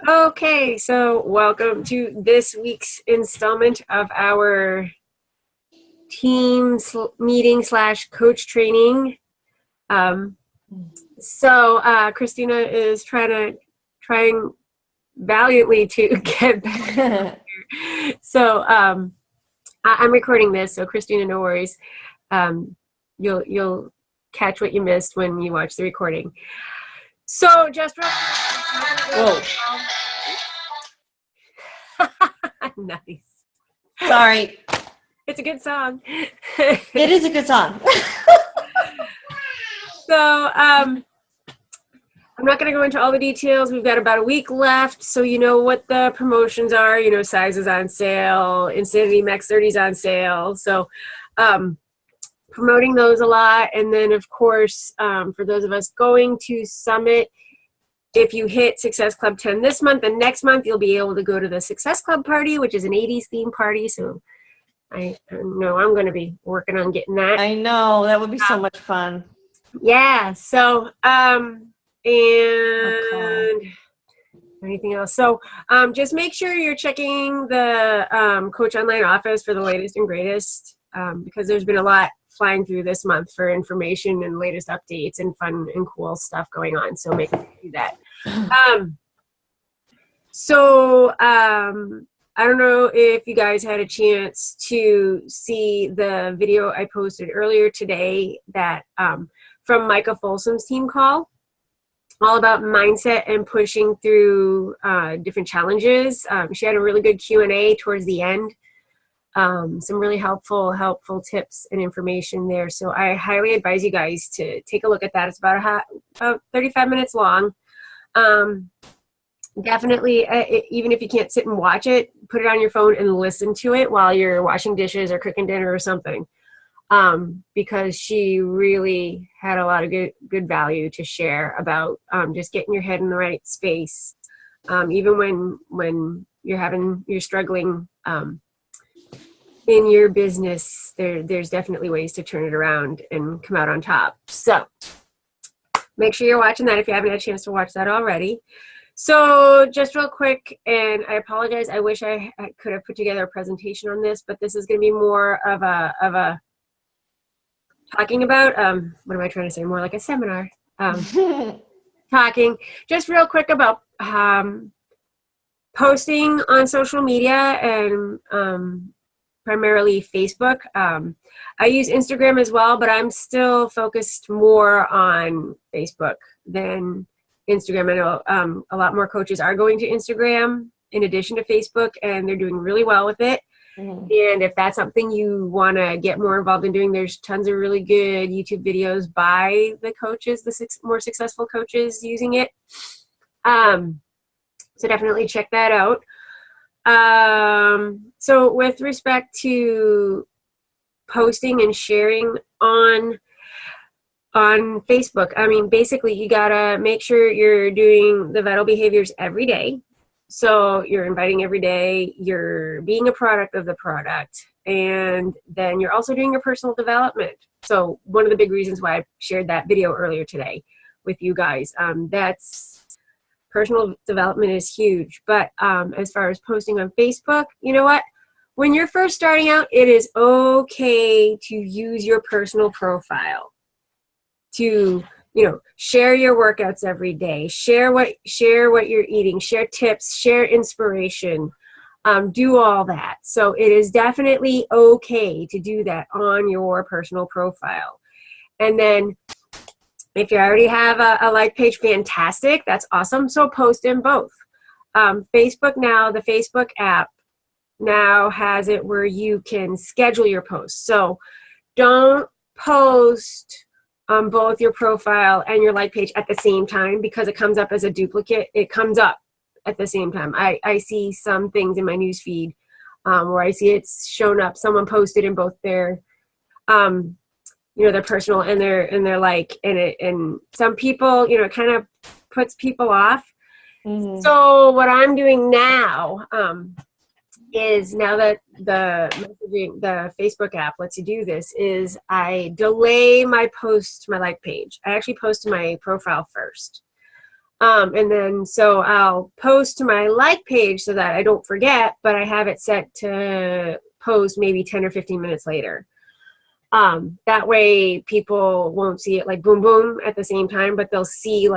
Okay, so welcome to this week's installment of our meeting slash coach training. Um, Christina is trying valiantly to get back. So I'm recording this, so Christina, no worries. You'll catch what you missed when you watch the recording. So just Whoa. Nice. Sorry. It's a good song. It is a good song. So I'm not going to go into all the details. We've got about a week left, so you know what the promotions are. You know, sizes on sale, Insanity Max 30's on sale. So promoting those a lot. And then, of course, for those of us going to Summit, if you hit Success Club 10 this month and next month, you'll be able to go to the Success Club party, which is an 80s theme party. So I know I'm going to be working on getting that. I know. That would be so much fun. Yeah. So, and anything else? So just make sure you're checking the Coach Online office for the latest and greatest because there's been a lot flying through this month for information and latest updates and fun and cool stuff going on. So make sure you do that. I don't know if you guys had a chance to see the video I posted earlier today that from Micah Folsom's team call, all about mindset and pushing through different challenges. She had a really good Q&A towards the end. Some really helpful tips and information there. So I highly advise you guys to take a look at that. It's about 35 minutes long. Definitely, even if you can't sit and watch it, put it on your phone and listen to it while you're washing dishes or cooking dinner or something. Because she really had a lot of good value to share about just getting your head in the right space. Even when you're struggling in your business, there's definitely ways to turn it around and come out on top. So make sure you're watching that if you haven't had a chance to watch that already. So just real quick, and I apologize, I wish I could have put together a presentation on this, but this is going to be more of a talking about, what am I trying to say? More like a seminar. Talking just real quick about posting on social media and primarily Facebook. I use Instagram as well, but I'm still focused more on Facebook than Instagram. I know a lot more coaches are going to Instagram in addition to Facebook, and they're doing really well with it. Mm-hmm. And if that's something you want to get more involved in doing, there's tons of really good YouTube videos by the coaches, the more successful coaches using it. So definitely check that out. So with respect to posting and sharing on Facebook, I mean, basically you gotta make sure you're doing the vital behaviors every day. So you're inviting every day, you're being a product of the product, and then you're also doing your personal development. So one of the big reasons why I shared that video earlier today with you guys, that's personal development is huge. But as far as posting on Facebook, you know what? When you're first starting out, it is okay to use your personal profile to, share your workouts every day, share what you're eating, share tips, share inspiration, do all that. So it is definitely okay to do that on your personal profile. And then if you already have a like page, fantastic. That's awesome. So post in both. Facebook now, the Facebook app now has it where you can schedule your posts. So don't post on both your profile and your like page at the same time because it comes up as a duplicate. It comes up at the same time. I see some things in my news feed where I see it's shown up. Someone posted in both their their personal and their like, and some people, it kind of puts people off. Mm-hmm. So what I'm doing now is, now that the Facebook app lets you do this, is I delay my post to my like page. I actually post to my profile first. And then so I'll post to my like page so that I don't forget, but I have it set to post maybe 10 or 15 minutes later. That way people won't see it like boom, boom at the same time, but they'll see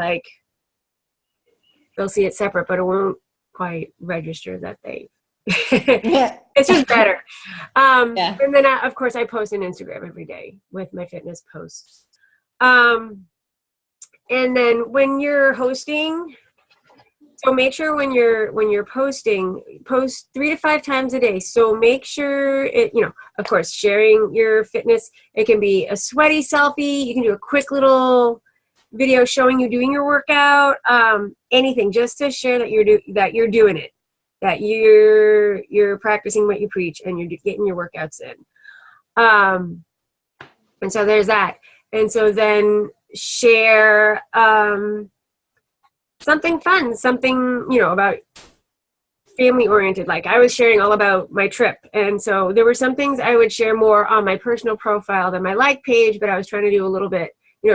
it separate, but it won't quite register that they, Yeah. it's just better. Yeah. And then of course I post on Instagram every day with my fitness posts. And then when you're hosting, so make sure when you're posting, post 3 to 5 times a day. So make sure it, of course, sharing your fitness. It can be a sweaty selfie. You can do a quick little video showing you doing your workout. Anything just to share that you're doing it, that you're practicing what you preach and you're getting your workouts in. And so there's that. And so then share something fun, something, about family oriented. Like I was sharing all about my trip. And so there were some things I would share more on my personal profile than my like page, but I was trying to do a little bit,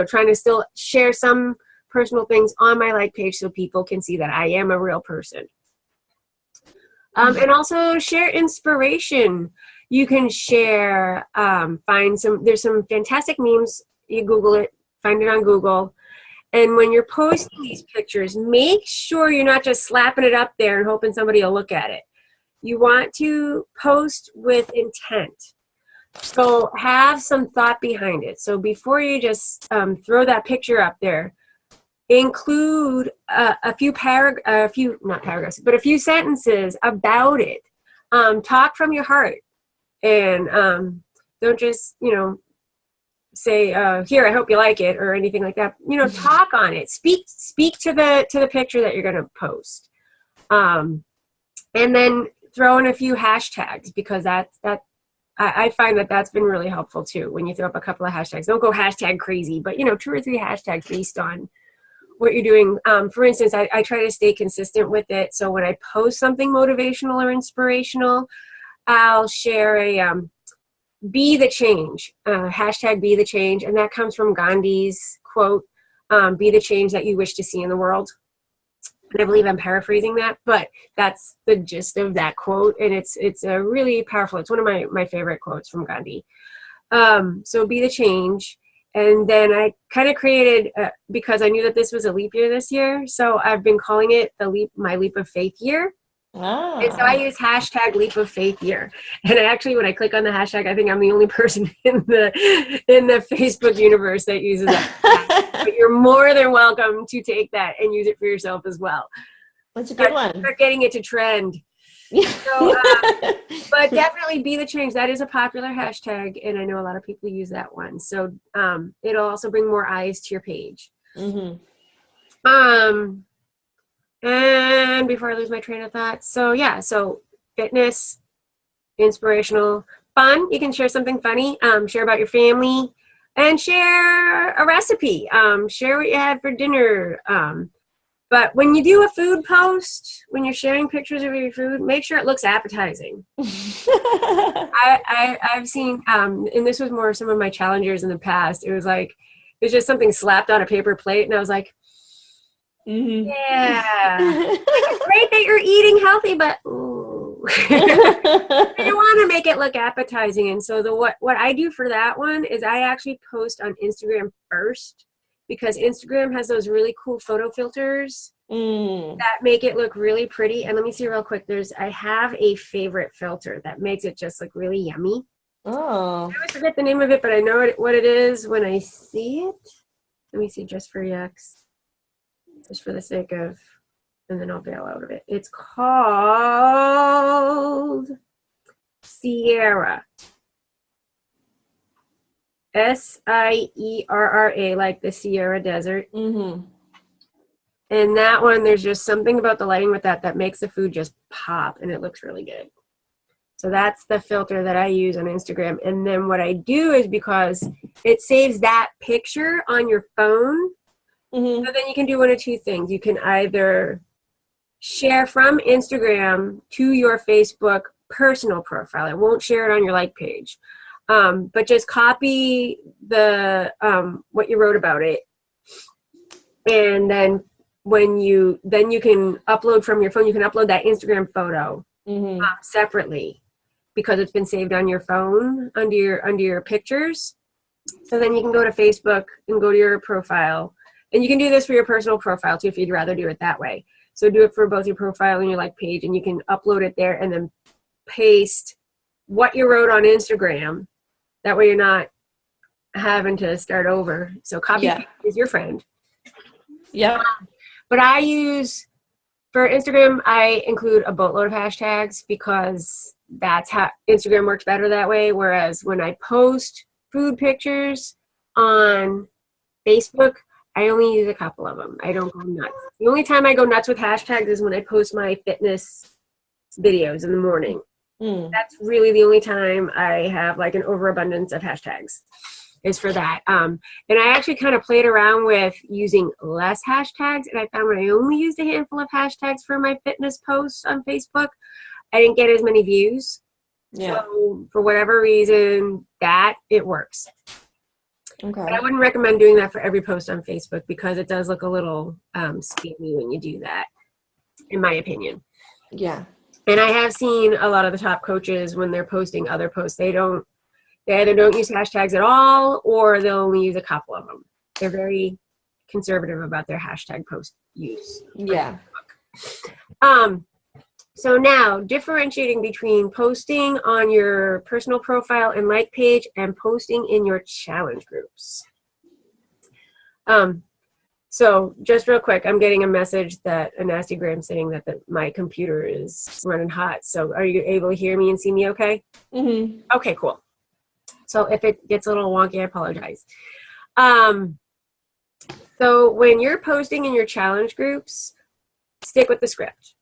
trying to still share some personal things on my like page so people can see that I am a real person. And also share inspiration. You can share, there's some fantastic memes. You Google it, find it on Google. And when you're posting these pictures, make sure you're not just slapping it up there and hoping somebody will look at it. You want to post with intent. So have some thought behind it. So before you just throw that picture up there, include a few sentences about it. Talk from your heart, and don't just say here, I hope you like it, or anything like that. Talk on it. Speak to the picture that you're going to post, and then throw in a few hashtags, because I find that's been really helpful too. When you throw up a couple of hashtags, don't go hashtag crazy, but 2 or 3 hashtags based on what you're doing. For instance, I try to stay consistent with it. So when I post something motivational or inspirational, I'll share a be the change, hashtag be the change. And that comes from Gandhi's quote, be the change that you wish to see in the world. And I believe I'm paraphrasing that, but that's the gist of that quote. And it's a really powerful, it's one of my favorite quotes from Gandhi. So be the change. And then I kind of created, because I knew that this was a leap year this year. So I've been calling it my leap of faith year. Ah. And so I use hashtag leap of faith year. And actually, when I click on the hashtag, I think I'm the only person in the Facebook universe that uses that. But you're more than welcome to take that and use it for yourself as well. That's a good one. Start getting it to trend. So, but definitely be the change. That is a popular hashtag, and I know a lot of people use that one. So it'll also bring more eyes to your page. Mm-hmm. And before I lose my train of thought, so fitness, inspirational, fun. You can share something funny, share about your family, and share a recipe. Share what you had for dinner. But when you do a food post, when you're sharing pictures of your food, make sure it looks appetizing. I've seen, and this was more some of my challengers in the past. It was just something slapped on a paper plate, and I was like, mm-hmm. Yeah, it's great that you're eating healthy, but ooh. You want to make it look appetizing. And so what I do for that one is I actually post on Instagram first, because Instagram has those really cool photo filters that make it look really pretty. And let me see real quick. I have a favorite filter that makes it just look really yummy. Oh. I always forget the name of it, but I know what it is when I see it. Let me see, just for yucks. Just for the sake of, and then I'll bail out of it. It's called Sierra. Sierra, like the Sierra Desert. Mm-hmm. And that one, there's just something about the lighting with that makes the food just pop, and it looks really good. So that's the filter that I use on Instagram. And then what I do is, because it saves that picture on your phone, mm-hmm. so then you can do one of two things. You can either share from Instagram to your Facebook personal profile. It won't share it on your like page. But just copy the what you wrote about it, and then then you can upload from your phone. You can upload that Instagram photo separately because it's been saved on your phone under your pictures. So then you can go to Facebook and go to your profile, and you can do this for your personal profile too if you'd rather do it that way. So do it for both your profile and your like page, and you can upload it there and then paste what you wrote on Instagram. That way you're not having to start over. So copy is your friend. Yeah. But I use, for Instagram, I include a boatload of hashtags because that's how Instagram works better that way. Whereas when I post food pictures on Facebook, I only use a couple of them. I don't go nuts. The only time I go nuts with hashtags is when I post my fitness videos in the morning. That's really the only time I have like an overabundance of hashtags is for that. And I actually kind of played around with using less hashtags, and I found when I only used a handful of hashtags for my fitness posts on Facebook, I didn't get as many views. Yeah. So for whatever reason, that it works. Okay. But I wouldn't recommend doing that for every post on Facebook because it does look a little scammy when you do that, in my opinion. Yeah. And I have seen a lot of the top coaches when they're posting other posts, they either don't use hashtags at all or they'll only use a couple of them. They're very conservative about their hashtag post use. Yeah. So now differentiating between posting on your personal profile and like page and posting in your challenge groups. So just real quick, I'm getting a message that a nasty gram saying that my computer is running hot. So are you able to hear me and see me okay? Okay, cool. So if it gets a little wonky, I apologize. So when you're posting in your challenge groups, stick with the script.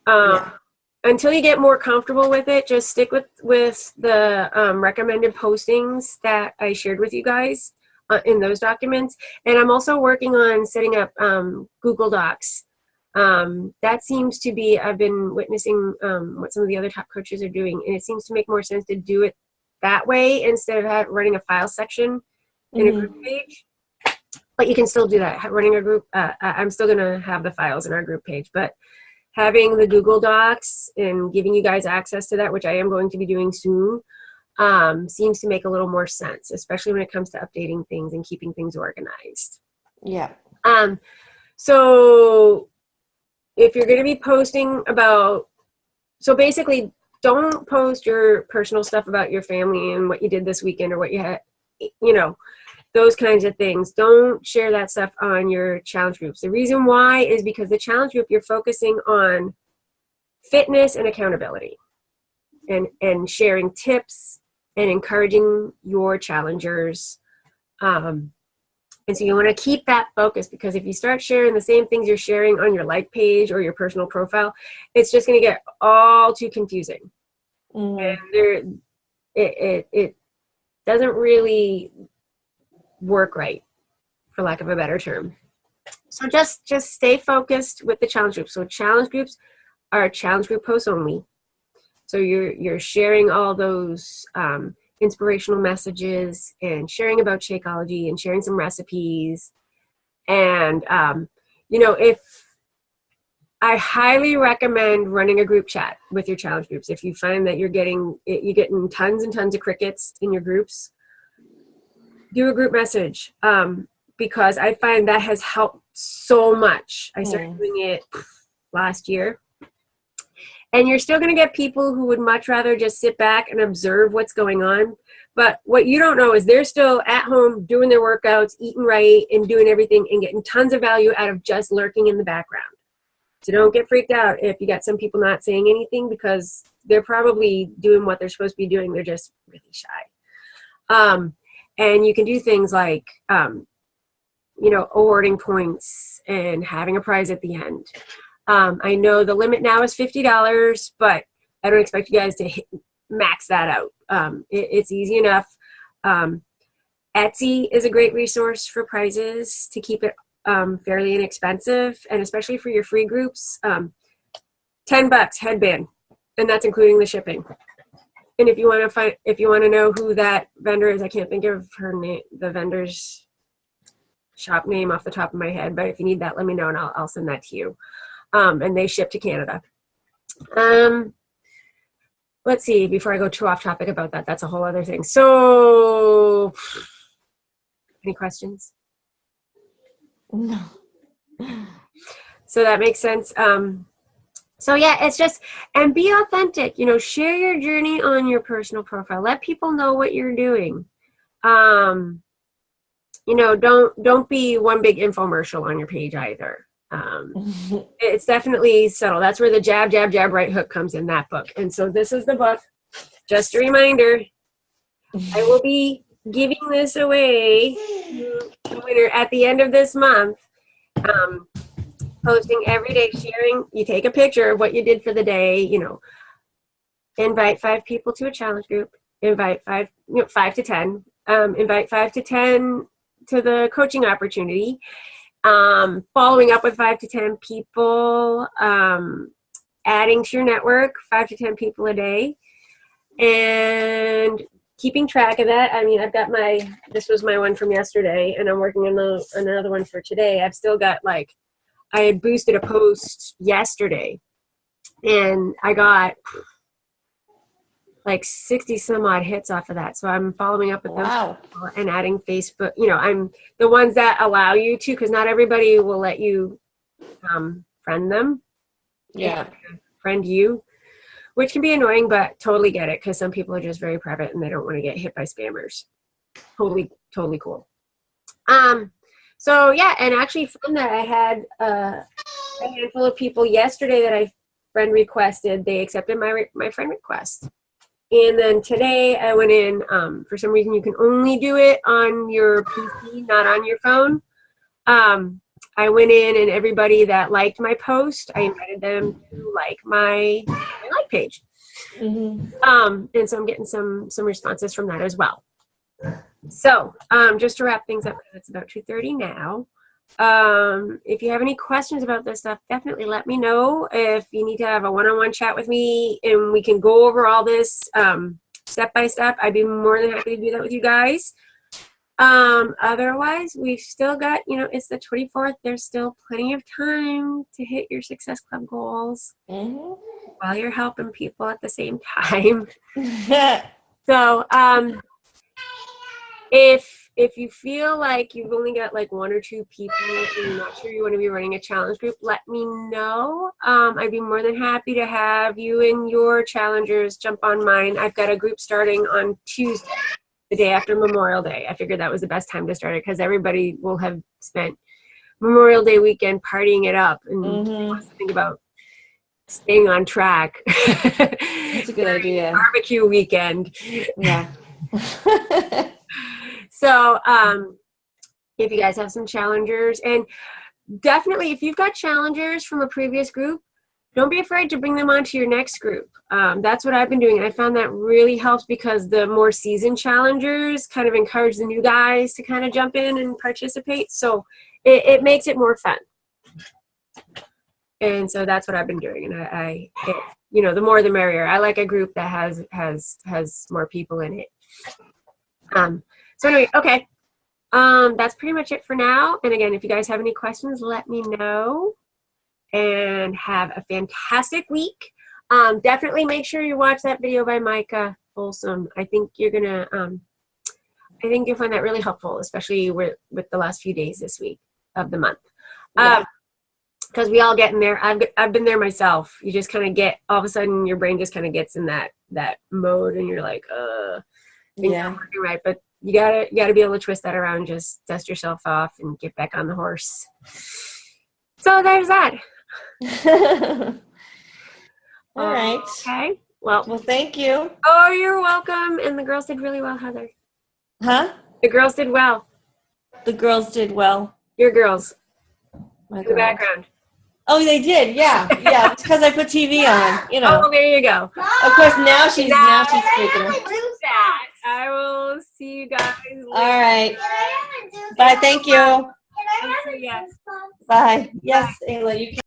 Until you get more comfortable with it, just stick with the recommended postings that I shared with you guys in those documents. And I'm also working on setting up Google Docs. That seems to be, I've been witnessing what some of the other top coaches are doing, and it seems to make more sense to do it that way instead of running a file section in a group page. But you can still do that. Running a group, I'm still going to have the files in our group page, but having the Google Docs and giving you guys access to that, which I am going to be doing soon, seems to make a little more sense, especially when it comes to updating things and keeping things organized. Yeah. So if you're going to be posting so basically don't post your personal stuff about your family and what you did this weekend or what you had, those kinds of things. Don't share that stuff on your challenge groups. The reason why is because the challenge group, you're focusing on fitness and accountability and sharing tips and encouraging your challengers. And so you want to keep that focus, because if you start sharing the same things you're sharing on your like page or your personal profile, it's just going to get all too confusing. And it doesn't really work right, for lack of a better term. So just stay focused with the challenge groups. So challenge groups are challenge group posts only. So you're sharing all those inspirational messages and sharing about Shakeology and sharing some recipes. And if I highly recommend running a group chat with your challenge groups. If you find that you're getting tons and tons of crickets in your groups, do a group message, because I find that has helped so much. I started doing it last year. And you're still going to get people who would much rather just sit back and observe what's going on. But what you don't know is they're still at home doing their workouts, eating right, and doing everything and getting tons of value out of just lurking in the background. So don't get freaked out if you got some people not saying anything, because they're probably doing what they're supposed to be doing. They're just really shy. And you can do things like, awarding points and having a prize at the end. I know the limit now is $50, but I don't expect you guys to max that out. It's easy enough. Etsy is a great resource for prizes to keep it fairly inexpensive, and especially for your free groups. $10 headband, and that's including the shipping. And if you want to know who that vendor is, I can't think of her name, the vendor's shop name off the top of my head, but if you need that, let me know and I'll send that to you. And they ship to Canada. Let's see, before I go too off topic about that, that's a whole other thing. So, any questions? No. So that makes sense. So yeah, it's just, and be authentic, you know, share your journey on your personal profile. Let people know what you're doing. You know, don't be one big infomercial on your page either. It's definitely subtle. That's where the jab, jab, jab, right hook comes in, that book. And so this is the book. Just a reminder, I will be giving this away to the winner at the end of this month. Posting every day, sharing. You take a picture of what you did for the day, you know, invite 5 people to a challenge group, invite 5 to 10, invite 5 to 10 to the coaching opportunity, following up with 5 to 10 people, adding to your network, 5 to 10 people a day, and keeping track of that. I mean, I've got this was my one from yesterday, and I'm working on another one for today. I've still got I had boosted a post yesterday, and I got 60 some odd hits off of that. So I'm following up with those people and adding Facebook. You know, I'm the ones that allow you to, because not everybody will let you friend them. Yeah. Friend you, which can be annoying, but totally get it, because some people are just very private and they don't want to get hit by spammers. Totally cool. So yeah, and actually from that, I had a handful of people yesterday that I friend requested. They accepted my friend request. And then today I went in, for some reason you can only do it on your PC, not on your phone. I went in, and everybody that liked my post, I invited them to like my like page. Mm-hmm. And so I'm getting some responses from that as well. So just to wrap things up, it's about 2:30 now. If you have any questions about this stuff, definitely let me know. If you need to have a one-on-one chat with me and we can go over all this step by step, I'd be more than happy to do that with you guys. Otherwise, we've still got, it's the 24th. There's still plenty of time to hit your Success Club goals while you're helping people at the same time. So, if you feel like you've only got 1 or 2 people and you're not sure you want to be running a challenge group, let me know. I'd be more than happy to have you and your challengers jump on mine. I've got a group starting on Tuesday, the day after Memorial Day. I figured that was the best time to start it, because everybody will have spent Memorial Day weekend partying it up and wants to think about staying on track. That's a good idea. Barbecue weekend. Yeah. So if you guys have some challengers, and definitely if you've got challengers from a previous group, don't be afraid to bring them onto your next group. That's what I've been doing, and I found that really helps, because the more seasoned challengers kind of encourage the new guys to kind of jump in and participate. So it makes it more fun. And so that's what I've been doing, and the more the merrier. I like a group that has more people in it. So anyway, okay. That's pretty much it for now. And again, if you guys have any questions, let me know. And have a fantastic week. Definitely make sure you watch that video by Micah Folsom. I think you're gonna I think you'll find that really helpful, especially with the last few days this week of the month. Because we all get in there. I've been there myself. You just kind of get, all of a sudden your brain just kind of gets in that mode, and you're like, things aren't working right. But you gotta be able to twist that around, just dust yourself off and get back on the horse. So there's that. All right. Okay. Well, thank you. Oh, you're welcome. And the girls did really well, Heather. Huh? The girls did well. The girls did well. Your girls. My in the background. Oh, they did. Yeah. Yeah. It's because I put TV on. Oh, there you go. Of course, now she's speaking. I will see you guys later. All right. Bye. Thank you. Yes. Bye. Yes, Ayla, you can.